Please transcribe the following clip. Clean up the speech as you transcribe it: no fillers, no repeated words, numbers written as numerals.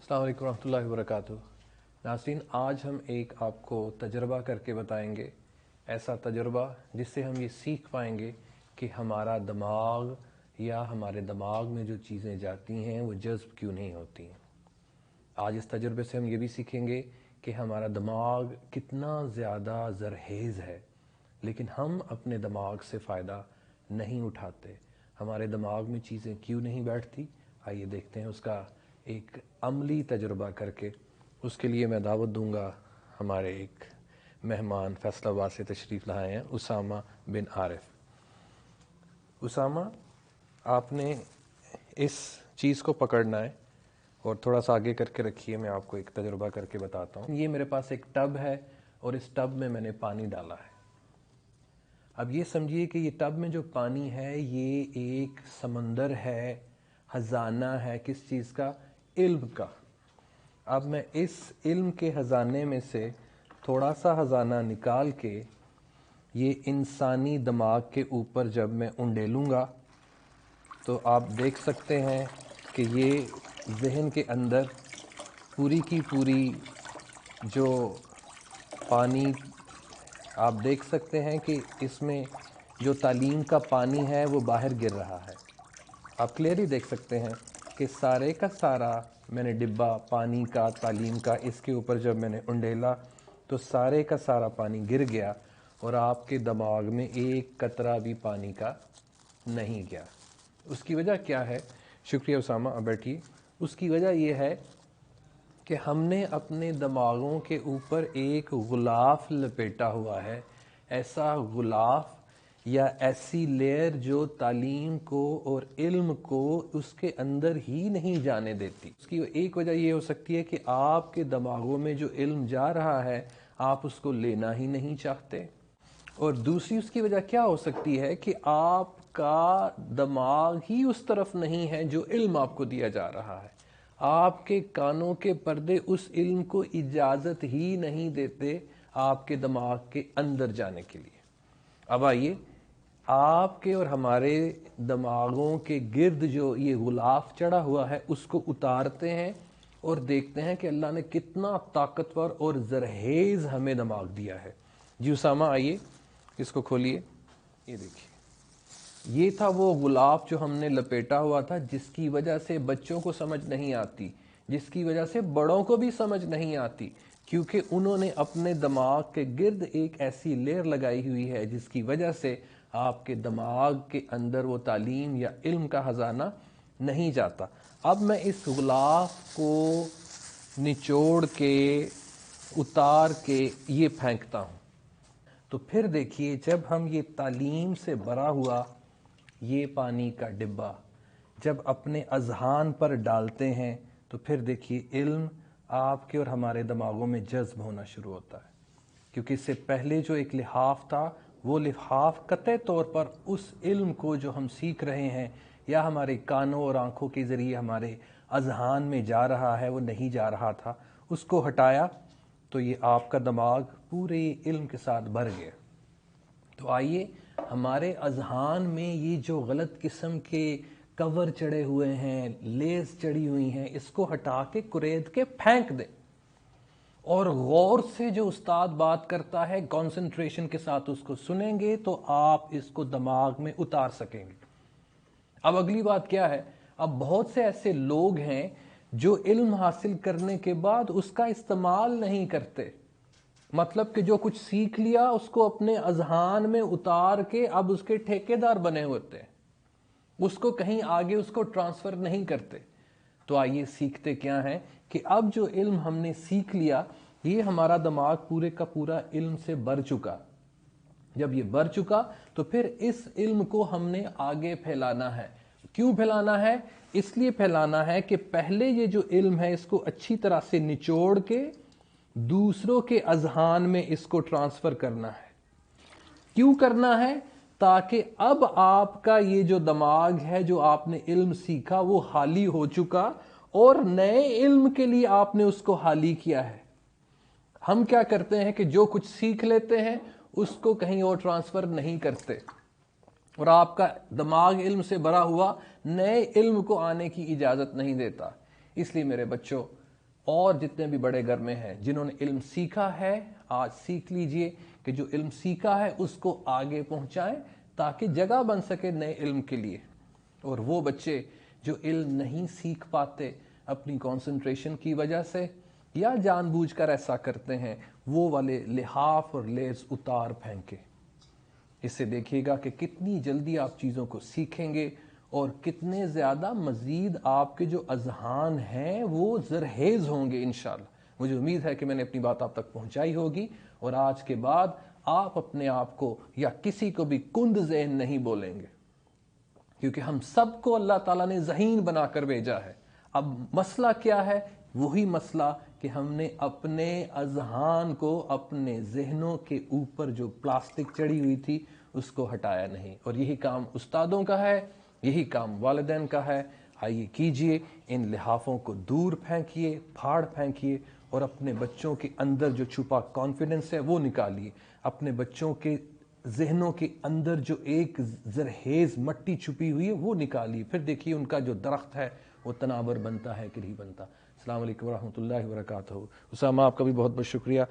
अस्सलाम वालेकुम रहमतुल्लाहि व बरकातुहू। नाज़रीन, आज हम एक आपको तजर्बा करके बताएंगे, ऐसा तजर्बा जिससे हम ये सीख पाएंगे कि हमारा दिमाग या हमारे दिमाग में जो चीज़ें जाती हैं वो जज्ब क्यों नहीं होती हैं। आज इस तजर्बे से हम ये भी सीखेंगे कि हमारा दिमाग कितना ज़्यादा ज़रहेज़ है, लेकिन हम अपने दिमाग से फ़ायदा नहीं उठाते। हमारे दिमाग में चीज़ें क्यों नहीं बैठती, आइए देखते हैं उसका एक अमली तजुर्बा करके। उसके लिए मैं दावत दूंगा हमारे एक मेहमान फैसलाबाद से तशरीफ़ लाए हैं, उसामा बिन आरिफ। उसामा, आपने इस चीज़ को पकड़ना है और थोड़ा सा आगे करके रखिए, मैं आपको एक तजुर्बा करके बताता हूँ। ये मेरे पास एक टब है और इस टब में मैंने पानी डाला है। अब ये समझिए कि ये टब में जो पानी है ये एक समंदर है, खजाना है। किस चीज़ का? इल्म का। अब मैं इस इल्म के ख़जाने में से थोड़ा सा खजाना निकाल के ये इंसानी दिमाग के ऊपर जब मैं उंडेलूँगा तो आप देख सकते हैं कि ये जहन के अंदर पूरी की पूरी जो पानी आप देख सकते हैं कि इसमें जो तालीम का पानी है वो बाहर गिर रहा है। आप क्लियरली देख सकते हैं कि सारे का सारा मैंने डिब्बा पानी का, तालीम का, इसके ऊपर जब मैंने उंडेला तो सारे का सारा पानी गिर गया और आपके दिमाग में एक कतरा भी पानी का नहीं गया। उसकी वजह क्या है? शुक्रिया उसामा, अब बैठिए। उसकी वजह यह है कि हमने अपने दिमागों के ऊपर एक गुलाफ लपेटा हुआ है, ऐसा गुलाफ या ऐसी लेयर जो तालीम को और इल्म को उसके अंदर ही नहीं जाने देती। उसकी एक वजह ये हो सकती है कि आपके दिमागों में जो इल्म जा रहा है आप उसको लेना ही नहीं चाहते, और दूसरी उसकी वजह क्या हो सकती है कि आपका दिमाग ही उस तरफ नहीं है जो इल्म आपको दिया जा रहा है। आपके कानों के पर्दे उस इल्म को इजाज़त ही नहीं देते आपके दिमाग के अंदर जाने के लिए। अब आइए आपके और हमारे दिमागों के गिर्द जो ये गुलाफ चढ़ा हुआ है उसको उतारते हैं और देखते हैं कि अल्लाह ने कितना ताकतवर और जरहेज हमें दिमाग दिया है। जी उसामा, आइए इसको खोलिए। ये देखिए, ये था वो गुलाफ जो हमने लपेटा हुआ था, जिसकी वजह से बच्चों को समझ नहीं आती, जिसकी वजह से बड़ों को भी समझ नहीं आती, क्योंकि उन्होंने अपने दिमाग के गिर्द एक ऐसी लेयर लगाई हुई है जिसकी वजह से आपके दिमाग के अंदर वो तालीम या इल्म का खजाना नहीं जाता। अब मैं इस गुलाफ को निचोड़ के उतार के ये फेंकता हूँ, तो फिर देखिए जब हम ये तालीम से भरा हुआ ये पानी का डिब्बा जब अपने अजहान पर डालते हैं तो फिर देखिए इल्म आपके और हमारे दिमागों में जज्ब होना शुरू होता है। क्योंकि इससे पहले जो एक लिहाफ था वो लिहाफ कतई तौर पर उस इल्म को जो हम सीख रहे हैं या हमारे कानों और आँखों के ज़रिए हमारे अजहान में जा रहा है वो नहीं जा रहा था। उसको हटाया तो ये आपका दिमाग पूरे इल्म के साथ भर गया। तो आइए हमारे अजहान में ये जो गलत किस्म के कवर चढ़े हुए हैं, लेस चढ़ी हुई हैं, इसको हटा के कुरेद के फेंक दें और गौर से जो उस्ताद बात करता है कंसंट्रेशन के साथ उसको सुनेंगे तो आप इसको दिमाग में उतार सकेंगे। अब अगली बात क्या है? अब बहुत से ऐसे लोग हैं जो इल्म हासिल करने के बाद उसका इस्तेमाल नहीं करते। मतलब कि जो कुछ सीख लिया उसको अपने अजहान में उतार के अब उसके ठेकेदार बने होते हैं, उसको कहीं आगे उसको ट्रांसफर नहीं करते। तो आइए सीखते क्या है कि अब जो इल्म हमने सीख लिया ये हमारा दिमाग पूरे का पूरा इल्म से भर चुका। जब ये भर चुका तो फिर इस इल्म को हमने आगे फैलाना है। क्यों फैलाना है? इसलिए फैलाना है कि पहले ये जो इल्म है इसको अच्छी तरह से निचोड़ के दूसरों के अजहान में इसको ट्रांसफर करना है। क्यों करना है? ताकि अब आपका ये जो दिमाग है, जो आपने इल्म सीखा वो हाली हो चुका और नए इल्म के लिए आपने उसको हाली किया है। हम क्या करते हैं कि जो कुछ सीख लेते हैं उसको कहीं और ट्रांसफर नहीं करते और आपका दिमाग इल्म से भरा हुआ नए इल्म को आने की इजाजत नहीं देता। इसलिए मेरे बच्चों, اور جتنے بھی بڑے گھر میں ہیں جنہوں نے علم سیکھا ہے، آج سیکھ لیجئے کہ جو علم سیکھا ہے اس کو آگے پہنچائیں تاکہ جگہ بن سکے نئے علم کے لیے۔ اور وہ بچے جو علم نہیں سیکھ پاتے اپنی کانسنٹریشن کی وجہ سے یا جان بوجھ کر ایسا کرتے ہیں، وہ والے لحاف اور لیز اتار پھینکے۔ اس سے دیکھیے گا کہ کتنی جلدی آپ چیزوں کو سیکھیں گے اور کتنے زیادہ مزید آپ کے جو اذہان ہیں وہ زرخیز ہوں گے انشاءاللہ۔ مجھے امید ہے کہ میں نے اپنی بات آپ تک پہنچائی ہوگی، اور آج کے بعد آپ اپنے آپ کو یا کسی کو بھی کند ذہن نہیں بولیں گے، کیونکہ ہم سب کو اللہ تعالیٰ نے ذہین بنا کر بھیجا ہے۔ اب مسئلہ کیا ہے؟ وہی مسئلہ کہ ہم نے اپنے اذہان کو، اپنے ذہنوں کے اوپر جو پلاسٹک چڑھی ہوئی تھی اس کو ہٹایا نہیں، اور یہی کام استادوں کا ہے، یہی کام والدین کا ہے۔ آئیے کیجئے، ان لحافوں کو دور پھینکیے، پھاڑ پھینکیے، اور اپنے بچوں کے اندر جو چھپا کانفیڈنس ہے وہ نکالیے، اپنے بچوں کے ذہنوں کے اندر جو ایک زرخیز مٹی چھپی ہوئی ہے وہ نکالیے، پھر دیکھیے ان کا جو درخت ہے وہ تناور بنتا ہے کہ نہیں بنتا۔ السلام علیکم ورحمۃ اللہ وبرکاتہ۔ اسامہ آپ کا بھی بہت بہت شکریہ۔